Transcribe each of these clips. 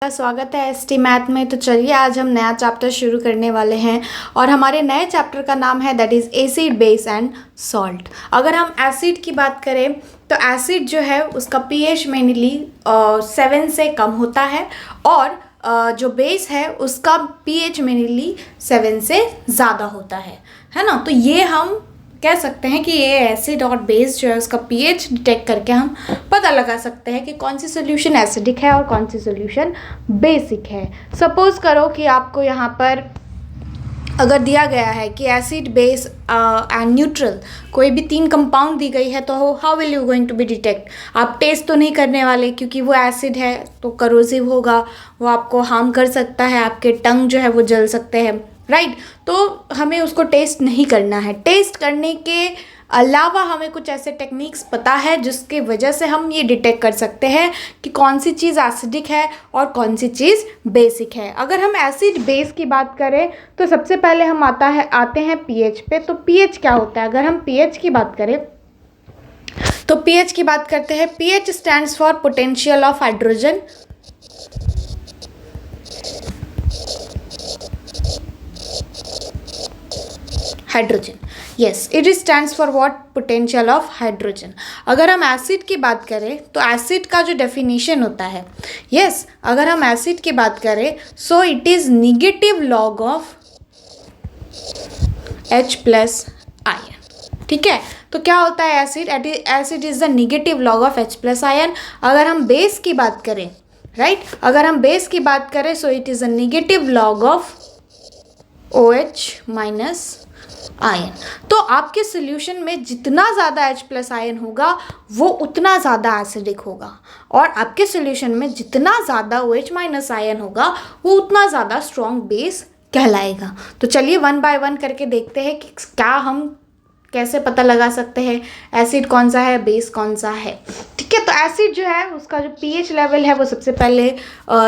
स्वागत है ST math में। तो चलिए आज हम नया चैप्टर शुरू करने वाले हैं और हमारे नए चैप्टर का नाम है that is acid base and salt. अगर हम एसिड की बात करें तो एसिड जो है उसका पीएच मेनली 7 से कम होता है और जो बेस है उसका पीएच मेनली 7 से ज़्यादा होता है ना। तो ये हम कह सकते हैं कि ये एसिड और बेस जो है उसका पीएच डिटेक्ट करके हम पता लगा सकते हैं कि कौन सी सोल्यूशन एसिडिक है और कौन सी सोल्यूशन बेसिक है। सपोज करो कि आपको यहाँ पर अगर दिया गया है कि एसिड बेस एंड न्यूट्रल कोई भी 3 कंपाउंड दी गई है तो how will you going to be detect. आप टेस्ट तो नहीं करने वाले क्योंकि वो एसिड है तो करोसिव होगा, वो आपको हार्म कर सकता है, आपके टंग जो है वो जल सकते हैं, राइट। तो हमें उसको टेस्ट नहीं करना है। टेस्ट करने के अलावा हमें कुछ ऐसे टेक्निक्स पता है जिसके वजह से हम ये डिटेक्ट कर सकते हैं कि कौन सी चीज़ एसिडिक है और कौन सी चीज़ बेसिक है। अगर हम एसिड बेस की बात करें तो सबसे पहले हम आते हैं पीएच पे। तो पीएच क्या होता है? अगर हम पीएच की बात करें तो पीएच की बात करते हैं। PH stands for potential of hydrogen. Yes, it stands for what? Potential of hydrogen. अगर हम एसिड की बात करें तो एसिड का जो डेफिनेशन होता है, यस, अगर हम एसिड की बात करें so it is negative log of H plus ion. ठीक है, तो क्या होता है acid? Acid is the negative log of H plus ion. अगर हम बेस की बात करें, राइट, अगर हम बेस की बात करें so it is a negative log of OH minus ion. तो आपके सोल्यूशन में जितना ज़्यादा H प्लस आयन होगा वो उतना ज़्यादा एसिडिक होगा और आपके सोल्यूशन में जितना ज़्यादा OH माइनस आयन होगा वो उतना ज़्यादा स्ट्रॉन्ग बेस कहलाएगा। तो चलिए 1 बाय 1 करके देखते हैं कि क्या हम कैसे पता लगा सकते हैं एसिड कौन सा है, बेस कौन सा है। ठीक है, तो एसिड जो है उसका जो पीएच लेवल है वो सबसे पहले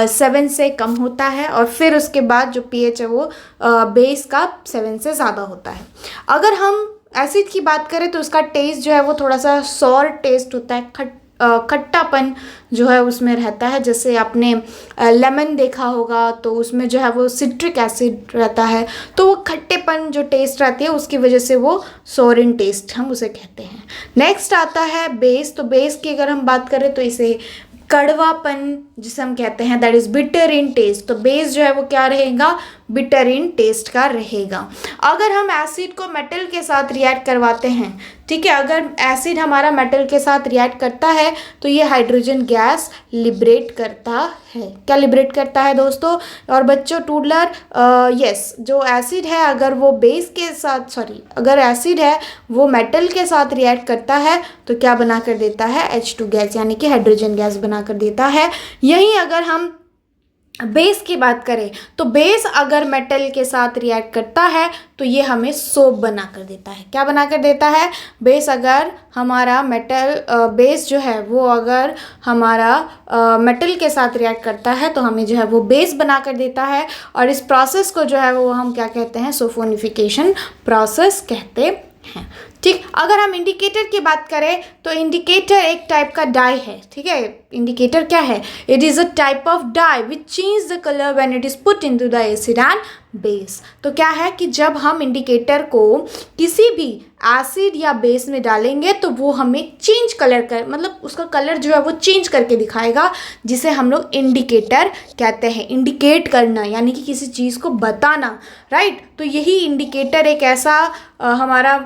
7 से कम होता है और फिर उसके बाद जो पीएच है वो बेस का 7 से ज़्यादा होता है। अगर हम एसिड की बात करें तो उसका टेस्ट जो है वो थोड़ा सा सॉर टेस्ट होता है, खट्टापन जो है उसमें रहता है। जैसे आपने लेमन देखा होगा तो उसमें जो है वो सिट्रिक एसिड रहता है तो वो खट्टेपन जो टेस्ट रहती है उसकी वजह से वो सोरिन टेस्ट हम उसे कहते हैं। नेक्स्ट आता है बेस। तो बेस की अगर हम बात करें तो इसे कड़वापन जिसे हम कहते हैं that is bitter in taste. तो बेस जो है वो क्या रहेगा? बिटर इन टेस्ट का रहेगा। अगर हम एसिड को मेटल के साथ रिएक्ट करवाते हैं, ठीक है, अगर एसिड हमारा मेटल के साथ रिएक्ट करता है तो ये हाइड्रोजन गैस लिबरेट करता है। क्या लिबरेट करता है दोस्तों और बच्चों? टूडलर, यस, जो एसिड है अगर वो बेस के साथ अगर एसिड है वो मेटल के साथ रिएक्ट करता है तो क्या बना कर देता है? H2 गैस यानी कि हाइड्रोजन गैस बना कर देता है। यहीं अगर हम बेस की बात करें तो बेस अगर मेटल के साथ रिएक्ट करता है तो ये हमें सोप बना कर देता है। क्या बना कर देता है? बेस अगर हमारा बेस जो है वो अगर हमारा मेटल के साथ रिएक्ट करता है तो हमें जो है वो बेस बना कर देता है और इस प्रोसेस को जो है वो हम क्या कहते हैं? सोफोनिफिकेशन प्रोसेस कहते हैं। ठीक, अगर हम इंडिकेटर की बात करें तो इंडिकेटर एक टाइप का डाई है। ठीक है, इंडिकेटर क्या है? It is a type of dye which change the colour when it is put into the acid and base. तो क्या है कि जब हम इंडिकेटर को किसी भी एसिड या बेस में डालेंगे तो वो हमें चेंज कलर कर मतलब उसका कलर जो है वो चेंज करके दिखाएगा, जिसे हम लोग इंडिकेटर कहते हैं। इंडिकेट करना यानी कि किसी चीज़ को बताना, राइट। तो यही इंडिकेटर एक ऐसा हमारा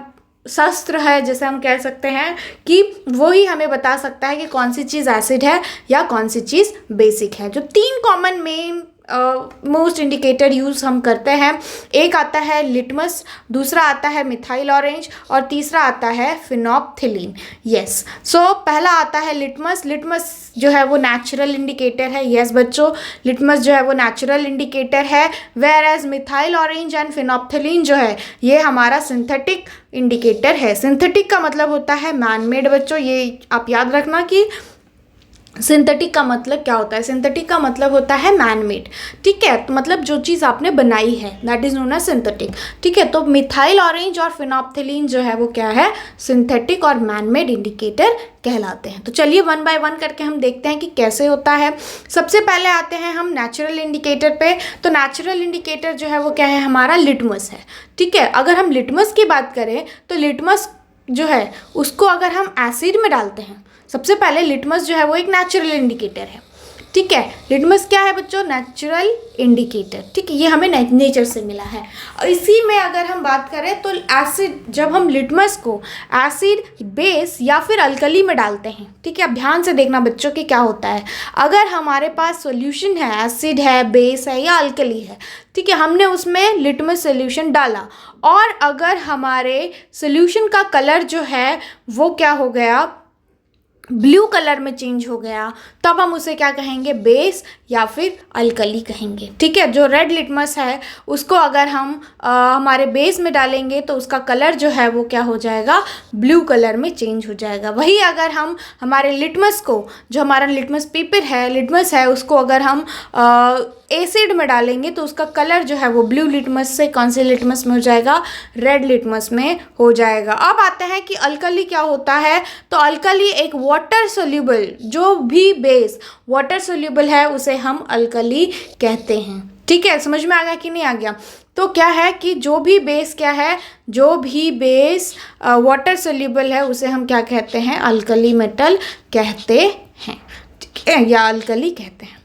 शस्त्र है जैसे हम कह सकते हैं कि वो ही हमें बता सकता है कि कौन सी चीज़ एसिड है या कौन सी चीज़ बेसिक है। जो 3 common man most indicator use हम करते हैं, एक आता है लिटमस, दूसरा आता है मिथाइल ऑरेंज और तीसरा आता है फिनोप्थिलीन। यस, सो पहला आता है लिटमस। लिटमस जो है वो नेचुरल इंडिकेटर है। यस बच्चों, लिटमस जो है वो नेचुरल इंडिकेटर है, whereas methyl orange and phenolphthalein जो है ये हमारा सिंथेटिक इंडिकेटर है। सिंथेटिक का मतलब होता है मैन मेड। बच्चों ये आप याद रखना कि सिंथेटिक का मतलब क्या होता है? सिंथेटिक का मतलब होता है मैन मेड, ठीक है, तो मतलब जो चीज़ आपने बनाई है, that is known as synthetic, ठीक है। तो मिथाइल ऑरेंज और फिनोप्थिलीन जो है वो क्या है? सिंथेटिक और मैन मेड इंडिकेटर कहलाते हैं। तो चलिए वन बाय वन करके हम देखते हैं कि कैसे होता है। सबसे पहले आते हैं हम नेचुरल इंडिकेटर पे। तो नेचुरल इंडिकेटर जो है वो क्या है? हमारा लिटमस है, ठीक है। अगर हम लिटमस की बात करें तो लिटमस जो है उसको अगर हम एसिड में डालते हैं, सबसे पहले लिटमस जो है वो एक नेचुरल इंडिकेटर है, ठीक है। लिटमस क्या है बच्चों? नेचुरल इंडिकेटर, ठीक है, ये हमें नेचर से मिला है। और इसी में अगर हम बात करें तो एसिड, जब हम लिटमस को एसिड, बेस या फिर अल्कली में डालते हैं, ठीक है, अब ध्यान से देखना बच्चों कि क्या होता है। अगर हमारे पास सॉल्यूशन है, एसिड है, बेस है या अल्कली है, ठीक है, हमने उसमें लिटमस सोल्यूशन डाला और अगर हमारे सोल्यूशन का कलर जो है वो क्या हो गया? ब्लू कलर में चेंज हो गया, तब हम उसे क्या कहेंगे? बेस या फिर अल्कली कहेंगे, ठीक है। जो रेड लिटमस है उसको अगर हम हमारे बेस में डालेंगे तो उसका कलर जो है वो क्या हो जाएगा? ब्लू कलर में चेंज हो जाएगा। वही अगर हम हमारे लिटमस को, जो हमारा लिटमस पेपर है, लिटमस है, उसको अगर हम एसिड में डालेंगे तो उसका कलर जो है वो ब्लू लिटमस से कौन से लिटमस में हो जाएगा? रेड लिटमस में हो जाएगा। अब आते हैं कि अल्कली क्या होता है। तो अल्कली एक वाटर सोल्यूबल, जो भी बेस वाटर सोल्यूबल है उसे हम अल्कली कहते हैं, ठीक है। समझ में आ गया कि नहीं आ गया? तो क्या है कि जो भी बेस क्या है, जो भी बेस वाटर सोल्यूबल है उसे हम क्या कहते हैं? अल्कली मेटल कहते हैं, ठीक है, या अल्कली कहते हैं।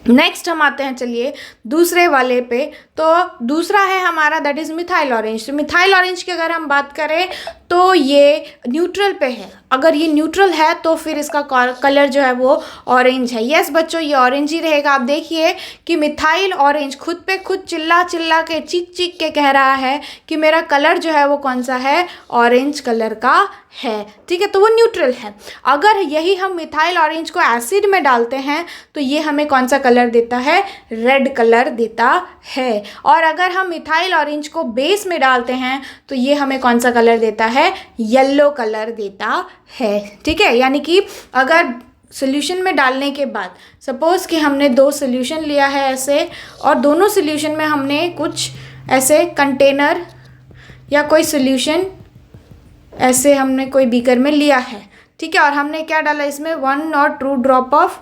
नेक्स्ट हम आते हैं चलिए दूसरे वाले पे। तो दूसरा है हमारा दैट इज़ मिथाइल ऑरेंज। तो मिथाइल ऑरेंज की अगर हम बात करें तो ये न्यूट्रल पे है। अगर ये न्यूट्रल है तो फिर इसका कलर जो है वो ऑरेंज है। यस बच्चों, ये ऑरेंज ही रहेगा। आप देखिए कि मिथाइल ऑरेंज खुद पे खुद चिल्ला चिल्ला के, चीख चीख के कह रहा है कि मेरा कलर जो है वो कौन सा है? ऑरेंज कलर का है, ठीक है, तो वो न्यूट्रल है। अगर यही हम मिथाइल ऑरेंज को एसिड में डालते हैं तो ये हमें कौन सा कलर देता है? रेड कलर देता है। और अगर हम मिथाइल ऑरेंज को बेस में डालते हैं तो ये हमें कौन सा कलर देता है? येलो कलर देता है, ठीक है। यानी कि अगर सोल्यूशन में डालने के बाद, सपोज़ कि हमने 2 सोल्यूशन लिया है ऐसे, और दोनों सोल्यूशन में हमने कुछ ऐसे कंटेनर या कोई सोल्यूशन ऐसे हमने कोई बीकर में लिया है, ठीक है, और हमने क्या डाला इसमें? 1 और 2 ड्रॉप ऑफ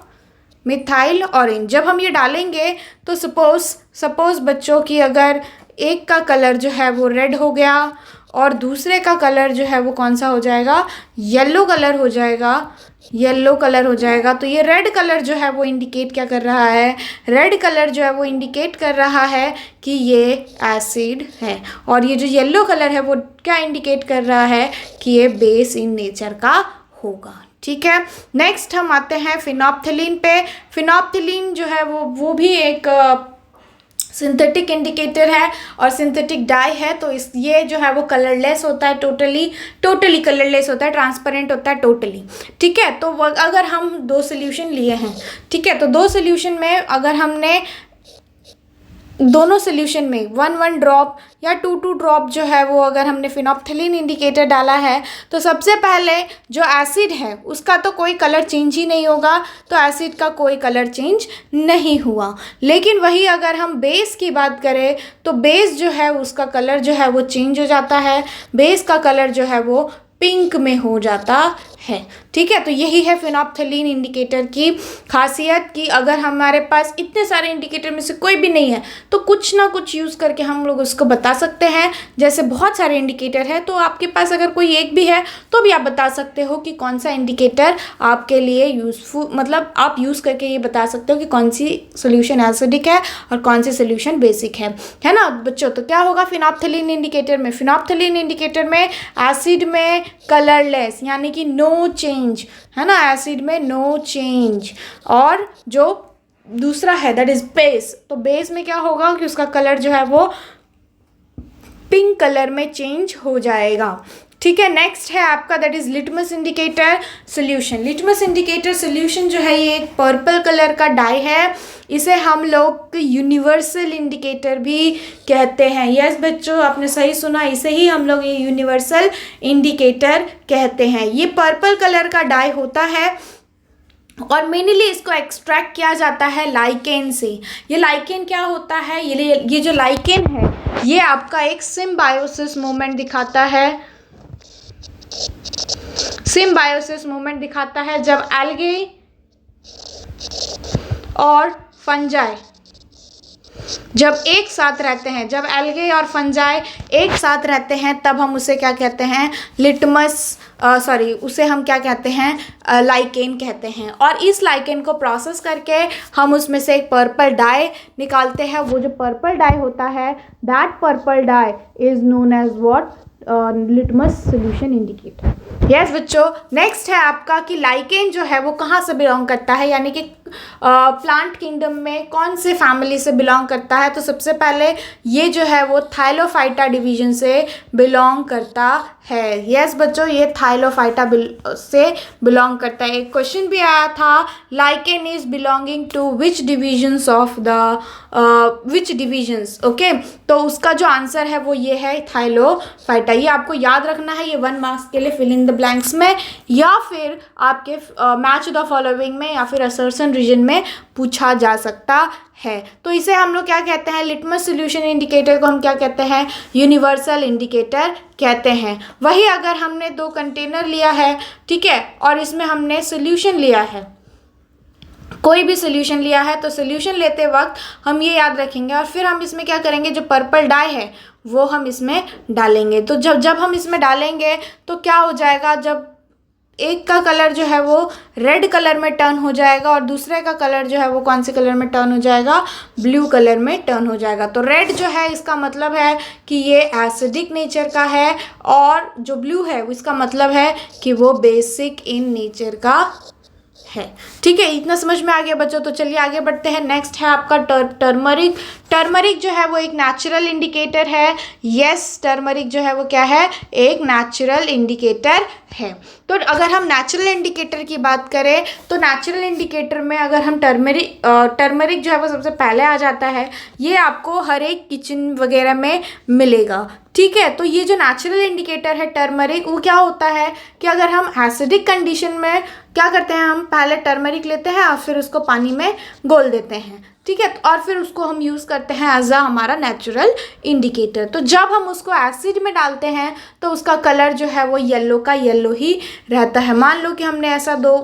मिथाइल ऑरेंज। जब हम ये डालेंगे तो सपोज़ बच्चों की अगर एक का कलर जो है वो रेड हो गया और दूसरे का कलर जो है वो कौन सा हो जाएगा? येलो कलर हो जाएगा, येलो कलर हो जाएगा। तो ये रेड कलर जो है वो इंडिकेट क्या कर रहा है? रेड कलर जो है वो इंडिकेट कर रहा है कि ये एसिड है, और ये जो येलो कलर है वो क्या इंडिकेट कर रहा है? कि ये बेस इन नेचर का होगा, ठीक है। नेक्स्ट हम आते हैं फिनोप्थिलीन पे। फिनोप्थिलीन जो है वो भी एक सिंथेटिक इंडिकेटर है और सिंथेटिक डाई है। तो ये जो है वो कलरलेस होता है, टोटली कलरलेस होता है, ट्रांसपेरेंट होता है टोटली, ठीक है। तो अगर हम 2 सोल्यूशन लिए हैं, ठीक है, तो 2 सोल्यूशन में अगर हमने दोनों सोल्यूशन में 1 ड्रॉप या 2 ड्रॉप जो है वो अगर हमने फिनोप्थिलीन इंडिकेटर डाला है तो सबसे पहले जो एसिड है उसका तो कोई कलर चेंज ही नहीं होगा, तो एसिड का कोई कलर चेंज नहीं हुआ। लेकिन वही अगर हम बेस की बात करें तो बेस जो है उसका कलर जो है वो चेंज हो जाता है, बेस का कलर जो है वो पिंक में हो जाता है, ठीक है। तो यही है फिनोप्थिलीन इंडिकेटर की खासियत कि अगर हमारे पास इतने सारे इंडिकेटर में से कोई भी नहीं है तो कुछ ना कुछ यूज़ करके हम लोग उसको बता सकते हैं। जैसे बहुत सारे इंडिकेटर है, तो आपके पास अगर कोई एक भी है तो भी आप बता सकते हो कि कौन सा इंडिकेटर आपके लिए यूज़फुल, मतलब आप यूज़ करके ये बता सकते हो कि कौन सी सोल्यूशन एसिडिक है और कौन सी सोल्यूशन बेसिक है ना बच्चों। तो क्या होगा फिनोप्थिलीन इंडिकेटर में? फिनोप्थिलीन इंडिकेटर में एसिड में कलरलेस यानी कि नो चेंज, है ना, एसिड में नो चेंज। और जो दूसरा है दैट इज बेस, तो बेस में क्या होगा कि उसका कलर जो है वो पिंक कलर में चेंज हो जाएगा, ठीक है। नेक्स्ट है आपका that is litmus indicator solution. Litmus indicator solution जो है ये एक पर्पल कलर का डाई है, इसे हम लोग यूनिवर्सल इंडिकेटर भी कहते हैं। यस बच्चों, आपने सही सुना, इसे ही हम लोग ये यूनिवर्सल इंडिकेटर कहते हैं। ये पर्पल कलर का डाई होता है और मेनली इसको एक्सट्रैक्ट किया जाता है लाइकेन से। ये लाइकेन क्या होता है, ये जो लाइकेन है ये आपका एक सिम्बायोसिस मूवमेंट दिखाता है। सिम्बायोसिस मूवमेंट दिखाता है जब एल्गे और फंजाई जब एक साथ रहते हैं, जब एल्गे और फंजाई एक साथ रहते हैं तब हम उसे क्या कहते हैं, उसे हम क्या कहते हैं, लाइकेन कहते हैं। और इस लाइकेन को प्रोसेस करके हम उसमें से एक पर्पल डाई निकालते हैं। वो जो पर्पल डाई होता है, that purple dye is known as what, litmus solution indicator. Yes बच्चों, नेक्स्ट है आपका कि लाइकेन जो है वो कहाँ से बिलोंग करता है, यानी कि प्लांट किंगडम में कौन से फैमिली से बिलोंग करता है। तो सबसे पहले ये जो है वो थाइलोफाइटा डिवीजन से बिलोंग करता है। यस बच्चों, ये थाइलोफाइटा से बिलोंग करता है। एक क्वेश्चन भी आया था, lichen is belonging to which divisions of the which divisions. Okay, तो उसका जो आंसर है वो ये है थाइलोफाइटा। ये आपको याद रखना है, ये 1 मार्क्स के लिए फिल इन द ब्लैंक्स में या फिर आपके मैच द फॉलोइंग में या फिर असर्शन रीजन में पूछा जा सकता है। तो इसे हम लोग क्या कहते हैं, लिटमस सोल्यूशन इंडिकेटर को हम क्या कहते हैं, यूनिवर्सल इंडिकेटर कहते हैं। वही अगर हमने 2 कंटेनर लिया है, ठीक है, और इसमें हमने सोल्यूशन लिया है, कोई भी सोल्यूशन लिया है, तो सोल्यूशन लेते वक्त हम ये याद रखेंगे और फिर हम इसमें क्या करेंगे, जो पर्पल डाई है वो हम इसमें डालेंगे। तो जब हम इसमें डालेंगे तो क्या हो जाएगा, जब एक का कलर जो है वो रेड कलर में टर्न हो जाएगा और दूसरे का कलर जो है वो कौन से कलर में टर्न हो जाएगा, ब्लू कलर में टर्न हो जाएगा। तो रेड जो है इसका मतलब है कि ये एसिडिक नेचर का है और जो ब्लू है इसका मतलब है कि वो बेसिक इन नेचर का है। ठीक है, इतना समझ में आ गया बच्चों। तो चलिए आगे बढ़ते हैं। नेक्स्ट है आपका टर्मरिक। टर्मरिक जो है वो एक नेचुरल इंडिकेटर है। यस, टर्मरिक जो है वो क्या है, एक नेचुरल इंडिकेटर है। तो अगर हम नेचुरल इंडिकेटर की बात करें तो नेचुरल इंडिकेटर में अगर हम टर्मरिक जो है वो सबसे पहले आ जाता है। ये आपको हर एक किचन वगैरह में मिलेगा। ठीक है, तो ये जो नेचुरल इंडिकेटर है टर्मरिक, वो क्या होता है कि अगर हम एसिडिक कंडीशन में क्या करते हैं, हम पहले टर्मरिक लेते हैं और फिर उसको पानी में घोल देते हैं। ठीक है, और फिर उसको हम यूज़ करते हैं एज अ हमारा नेचुरल इंडिकेटर। तो जब हम उसको एसिड में डालते हैं तो उसका कलर जो है वो येलो का येलो ही रहता है। मान लो कि हमने ऐसा 2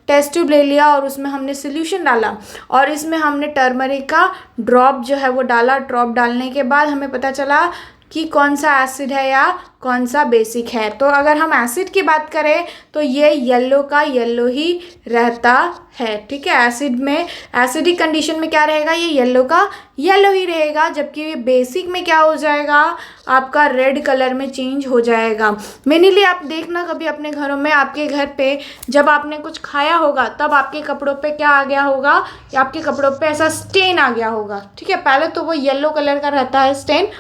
टेस्ट ट्यूब ले लिया और उसमें हमने सोल्यूशन डाला और इसमें हमने टर्मरिक का ड्रॉप जो है वो डाला। ड्रॉप डालने के बाद हमें पता चला कि कौन सा एसिड है या कौन सा बेसिक है। तो अगर हम एसिड की बात करें तो ये येलो का येलो ही रहता है। ठीक है, एसिड में एसिडिक कंडीशन में क्या रहेगा, ये येलो का येलो ही रहेगा, जबकि ये बेसिक में क्या हो जाएगा, आपका रेड कलर में चेंज हो जाएगा। मेनली आप देखना कभी अपने घरों में, आपके घर पे जब आपने कुछ खाया होगा तब आपके कपड़ों पे क्या आ गया होगा, या आपके कपड़ों पे ऐसा स्टेन आ गया होगा। ठीक है, पहले तो वो येलो कलर का रहता है स्टेन।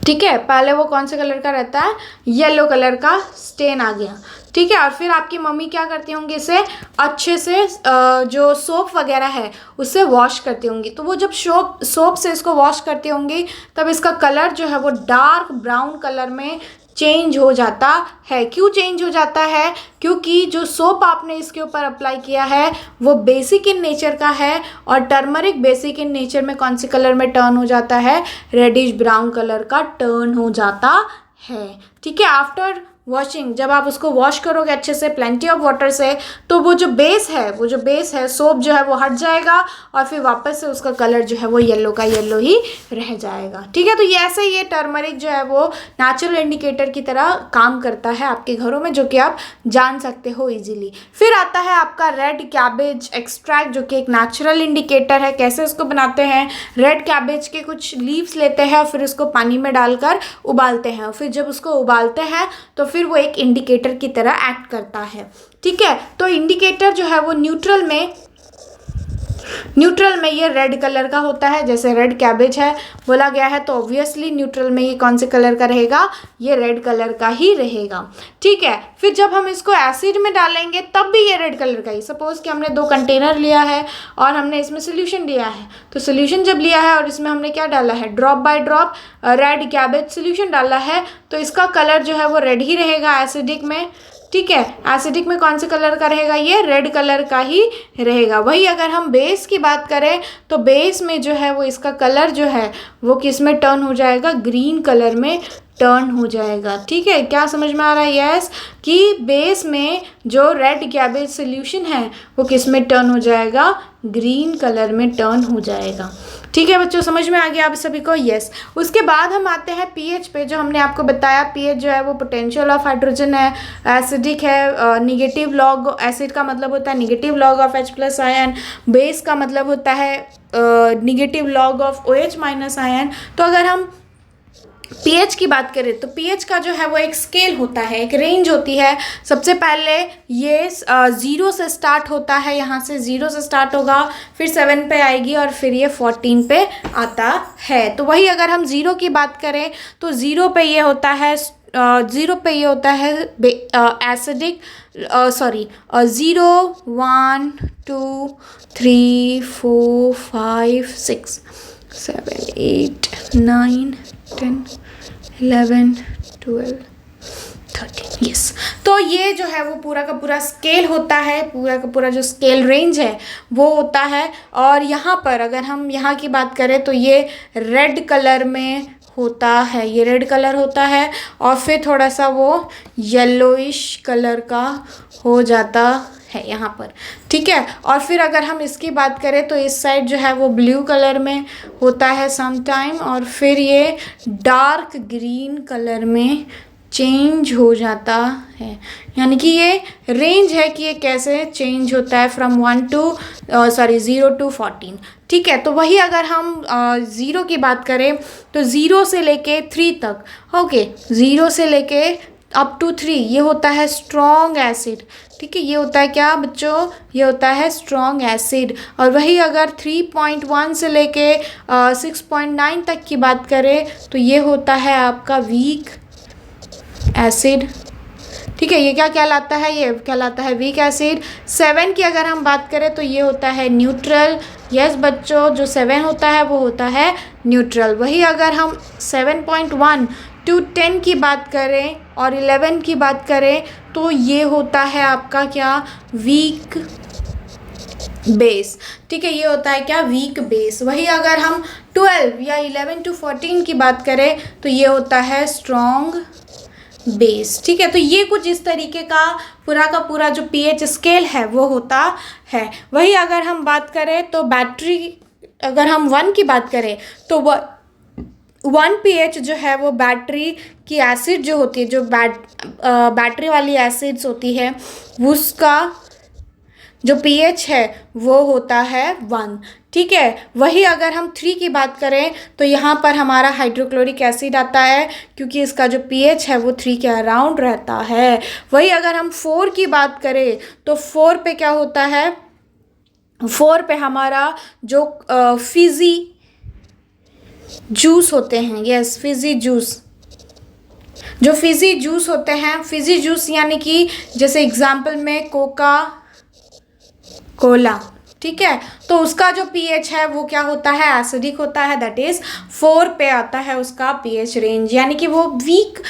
ठीक है, पहले वो कौन से कलर का रहता है, येलो कलर का स्टेन आ गया। ठीक है, और फिर आपकी मम्मी क्या करती होंगी, इसे अच्छे से जो सोप वगैरह है उससे वॉश करती होंगी। तो वो जब सोप से इसको वॉश करती होंगी तब इसका कलर जो है वो डार्क ब्राउन कलर में चेंज हो जाता है। क्यों चेंज हो जाता है, क्योंकि जो सोप आपने इसके ऊपर अप्लाई किया है वो बेसिक इन नेचर का है और टर्मरिक बेसिक इन नेचर में कौन से कलर में टर्न हो जाता है, रेडिश ब्राउन कलर का टर्न हो जाता है। ठीक है, आफ्टर वॉशिंग, जब आप उसको वॉश करोगे अच्छे से प्लेंटी ऑफ वाटर से, तो वो जो बेस है सोप जो है वो हट जाएगा और फिर वापस से उसका कलर जो है वो येलो का येलो ही रह जाएगा। ठीक है, तो ये ऐसे ये टर्मरिक जो है वो नेचुरल इंडिकेटर की तरह काम करता है आपके घरों में, जो कि आप जान सकते हो इजीली। फिर आता है आपका रेड कैबेज एक्सट्रैक्ट, जो कि एक नेचुरल इंडिकेटर है। कैसे इसको बनाते हैं, रेड कैबेज के कुछ लीव्स लेते हैं और फिर उसको पानी में डालकर उबालते हैं। फिर जब उसको उबालते हैं तो फिर वो एक इंडिकेटर की तरह एक्ट करता है। ठीक है, तो इंडिकेटर जो है वो न्यूट्रल में ये रेड कलर का होता है। जैसे रेड कैबेज है बोला गया है, तो ऑब्वियसली न्यूट्रल में ये कौन से कलर का रहेगा, ये रेड कलर का ही रहेगा। ठीक है, फिर जब हम इसको एसिड में डालेंगे तब भी ये रेड कलर का ही। सपोज कि हमने 2 कंटेनर लिया है और हमने इसमें सोल्यूशन लिया है, तो सोल्यूशन जब लिया है और इसमें हमने क्या डाला है, drop by drop red cabbage solution डाला है, तो इसका कलर जो है वो रेड ही रहेगा एसिडिक में। ठीक है। एसिडिक में कौन से कलर का रहेगा, ये रेड कलर का ही रहेगा। वही अगर हम बेस की बात करें तो बेस में जो है वो इसका कलर जो है वो किस में टर्न हो जाएगा, ग्रीन कलर में टर्न हो जाएगा। ठीक है, क्या समझ में आ रहा है? यस, कि बेस में जो रेड गैबेज सोल्यूशन है वो किस में टर्न हो जाएगा, ग्रीन कलर में टर्न हो जाएगा। ठीक है बच्चों, समझ में आ गया आप सभी को? यस। उसके बाद हम आते हैं पीएच पे, जो हमने आपको बताया पीएच जो है वो पोटेंशियल ऑफ हाइड्रोजन है, एसिडिक है, निगेटिव लॉग, एसिड का मतलब होता है negative log of H+ ion, base का मतलब होता है negative log of OH- ion. तो अगर हम पीएच की बात करें तो पीएच का जो है वो एक स्केल होता है, एक रेंज होती है। सबसे पहले ये 0 से स्टार्ट होता है, यहाँ से 0 से स्टार्ट होगा, फिर 7 पे आएगी और फिर ये 14 पे आता है। तो वही अगर हम 0 की बात करें तो 0 पे ये होता है 0 पे ये होता है एसिडिक, 0 1 2 3 4 5 6 7 8 9 10 11 12 13। यस, तो ये जो है वो पूरा का पूरा स्केल होता है, पूरा का पूरा जो स्केल रेंज है वो होता है। और यहाँ पर अगर हम यहाँ की बात करें तो ये रेड कलर में होता है, ये रेड कलर होता है और फिर थोड़ा सा वो येलोइश कलर का हो जाता है यहाँ पर। ठीक है, और फिर अगर हम इसकी बात करें तो इस साइड जो है वो ब्लू कलर में होता है सम टाइम, और फिर ये डार्क ग्रीन कलर में चेंज हो जाता है। यानी कि ये रेंज है कि ये कैसे चेंज होता है फ्रॉम 0 to 14। ठीक है, तो वही अगर हम 0 की बात करें तो 0 से लेके 3 तक, ओके, 0 से लेके अप टू 3 ये होता है स्ट्रॉन्ग एसिड। ठीक है, ये होता है क्या बच्चों, ये होता है स्ट्रॉन्ग एसिड। और वही अगर 3.1 से लेके 6.9 तक की बात करें तो ये होता है आपका वीक एसिड। ठीक है, ये क्या कहलाता है, ये कहलाता है वीक एसिड। 7 की अगर हम बात करें तो ये होता है न्यूट्रल। यस बच्चों, जो 7 होता है वो होता है न्यूट्रल। वही अगर हम 7.1 to 10 की बात करें और 11 की बात करें तो ये होता है आपका क्या, वीक बेस। ठीक है, ये होता है क्या, वीक बेस। वही अगर हम 12 या 11 to 14 की बात करें तो ये होता है स्ट्रॉन्ग बेस। ठीक है, तो ये कुछ इस तरीके का पूरा जो पीएच स्केल है वो होता है। वही अगर हम बात करें तो बैटरी, अगर हम 1 की बात करें तो 1 pH जो है वो बैटरी की एसिड जो होती है, जो बैटरी वाली एसिड्स होती है उसका जो pH है वो होता है 1। ठीक है, वही अगर हम 3 की बात करें तो यहाँ पर हमारा हाइड्रोक्लोरिक एसिड आता है, क्योंकि इसका जो pH है वो 3 के अराउंड रहता है। वही अगर हम 4 की बात करें तो 4 पे क्या होता है, 4 पे हमारा जो फिजी जूस होते हैं, यस फिजी जूस, जो फिजी जूस होते हैं, फिजी जूस यानी कि जैसे एग्जाम्पल में कोका कोला। ठीक है, तो उसका जो pH है वो क्या होता है, एसिडिक होता है, दैट इज 4 पे आता है उसका pH रेंज, यानी कि वो वीक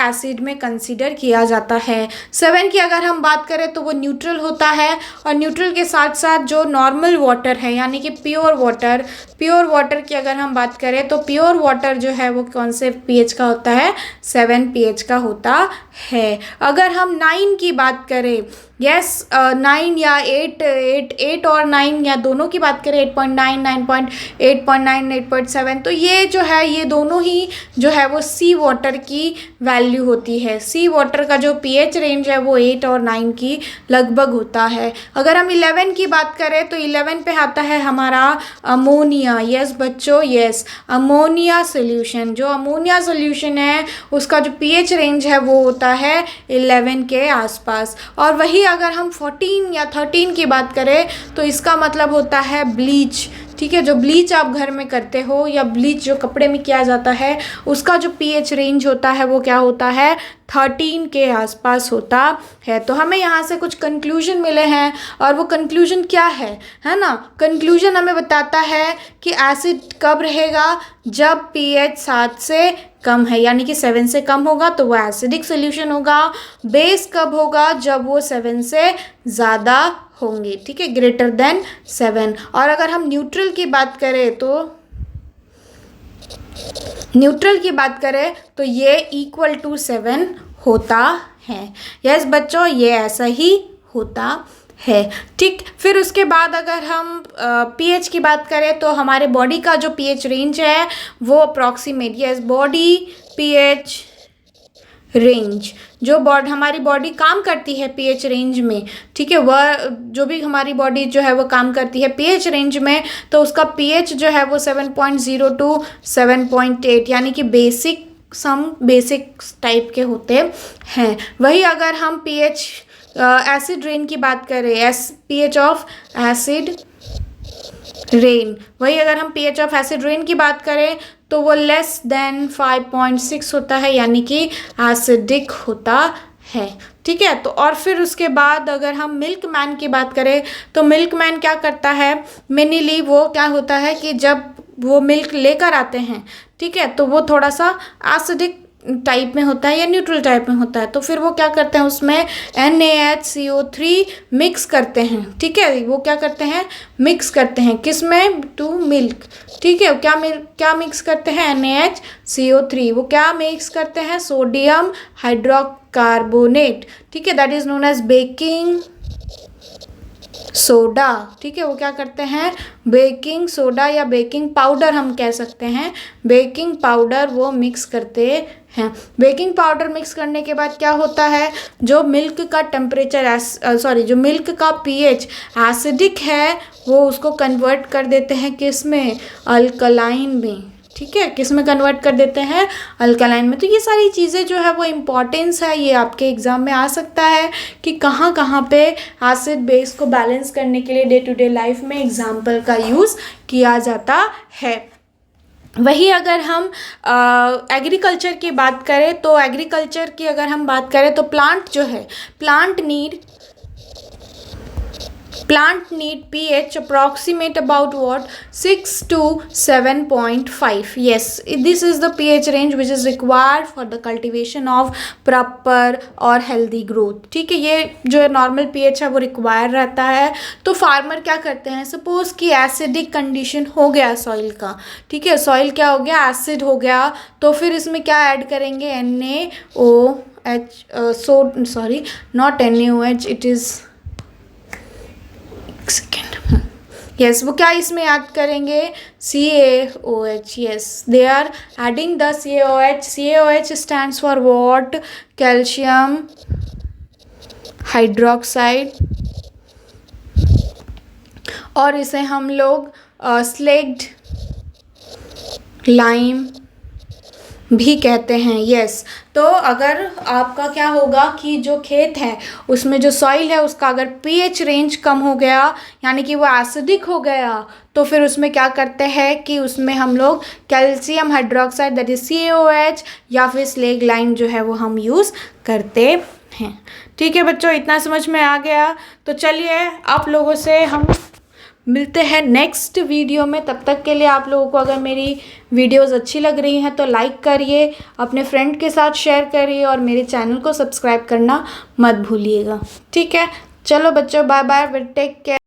एसिड में कंसीडर किया जाता है। 7 की अगर हम बात करें तो वो न्यूट्रल होता है, और न्यूट्रल के साथ साथ जो नॉर्मल वाटर है यानी कि प्योर वाटर की अगर हम बात करें तो प्योर वाटर जो है वो कौन से pH का होता है, 7 pH का होता है। अगर हम 9 की बात करें, यस 9 या 8 और 9 या दोनों की बात करें, 8.9 8.9 8.7, तो ये जो है ये दोनों ही जो है वो सी वाटर की वैल्यू होती है। सी वाटर का जो pH रेंज है वो 8 और 9 की लगभग होता है। अगर हम 11 की बात करें तो 11 पे आता है हमारा अमोनिया। यस बच्चों, यस अमोनिया सोल्यूशन, जो अमोनिया सोल्यूशन है उसका जो pH रेंज है वो होता है 11 के आसपास। और वही अगर हम 14 या 13 की बात करें तो इसका मतलब होता है ब्लीच। ठीक है, जो ब्लीच आप घर में करते हो या ब्लीच जो कपड़े में किया जाता है उसका जो pH रेंज होता है वो क्या होता है, 13 के आसपास होता है। तो हमें यहाँ से कुछ कंक्लूजन मिले हैं, और वो कंक्लूजन क्या है ना, कंक्लूजन हमें बताता है कि एसिड कब रहेगा, जब pH 7 से कम है, यानी कि 7 से कम होगा तो वो एसिडिक सोल्यूशन होगा। बेस कब होगा? जब वो 7 से ज़्यादा होंगे, ठीक है, ग्रेटर देन 7। और अगर हम न्यूट्रल की बात करें तो ये इक्वल टू 7 होता है। यस बच्चों, ये ऐसा ही होता है, ठीक। फिर उसके बाद अगर हम पीएच की बात करें तो हमारे बॉडी का जो पीएच रेंज है वो approximate, yes, body pH range, जो हमारी बॉडी काम करती है पीएच रेंज में, ठीक है, वह जो भी हमारी बॉडी जो है वो काम करती है पीएच रेंज में, तो उसका पीएच जो है वो 7.0 टू 7.8, यानी कि बेसिक टाइप के होते हैं। वही अगर हम पीएच एसिड रेन की बात करें, पीएच ऑफ एसिड रेन, वही अगर हम पीएच ऑफ एसिड रेन की बात करें तो वो लेस देन 5.6 होता है, यानी कि एसिडिक होता है, ठीक है। तो और फिर उसके बाद अगर हम मिल्क मैन की बात करें तो मिल्क मैन क्या करता है, मेनली वो क्या होता है कि जब वो मिल्क लेकर आते हैं, ठीक है, तो वो थोड़ा सा एसिडिक टाइप में होता है या न्यूट्रल टाइप में होता है, तो फिर वो क्या करते हैं, उसमें NaHCO3 मिक्स करते हैं, ठीक है। वो क्या करते हैं, मिक्स करते हैं, किस में, टू मिल्क, ठीक है। क्या मिक्स करते हैं, NaHCO3, वो क्या मिक्स करते हैं, सोडियम हाइड्रोकार्बोनेट, ठीक है, that is known as baking soda, ठीक है। वो क्या करते हैं, बेकिंग सोडा या बेकिंग पाउडर हम कह सकते हैं, बेकिंग पाउडर वो मिक्स करते हैं। बेकिंग पाउडर मिक्स करने के बाद क्या होता है, जो मिल्क का जो मिल्क का पीएच एसिडिक है वो उसको कन्वर्ट कर देते हैं किस में, अल्कलाइन में, ठीक है, किस में कन्वर्ट कर देते हैं, अल्कलाइन में। तो ये सारी चीज़ें जो है वो इम्पॉर्टेंस है, ये आपके एग्जाम में आ सकता है कि कहाँ कहाँ पे एसिड बेस को बैलेंस करने के लिए डे टू डे लाइफ में एग्जाम्पल का यूज़ किया जाता है। वही अगर हम एग्रीकल्चर की बात करें तो एग्रीकल्चर की अगर हम बात करें तो प्लांट जो है, plant need pH approximate about what, 6 to 7.5. Yes, this is the pH range which is required for the cultivation of proper और healthy growth, ठीक है। ये जो नॉर्मल pH है वो रिक्वायर रहता है। तो फार्मर क्या करते हैं, सपोज कि एसिडिक कंडीशन हो गया सॉइल का, ठीक है, सॉइल क्या हो गया, एसिड हो गया, तो फिर इसमें क्या ऐड करेंगे, यस, वो क्या इसमें ऐड करेंगे, CaOH, yes, they are adding the CaOH। CaOH stands for what, calcium hydroxide, और इसे हम लोग स्लेग्ड लाइम भी कहते हैं, यस। तो अगर आपका क्या होगा कि जो खेत है उसमें जो सॉइल है उसका अगर पीएच रेंज कम हो गया, यानी कि वो एसिडिक हो गया, तो फिर उसमें क्या करते हैं कि उसमें हम लोग calcium hydroxide that is CaOH या फिर स्लेग लाइम जो है वो हम यूज़ करते हैं, ठीक है बच्चों, इतना समझ में आ गया। तो चलिए आप लोगों से हम मिलते हैं नेक्स्ट वीडियो में। तब तक के लिए आप लोगों को अगर मेरी वीडियोस अच्छी लग रही हैं तो लाइक करिए, अपने फ्रेंड के साथ शेयर करिए और मेरे चैनल को सब्सक्राइब करना मत भूलिएगा, ठीक है। चलो बच्चों, बाय बाय, टेक केयर।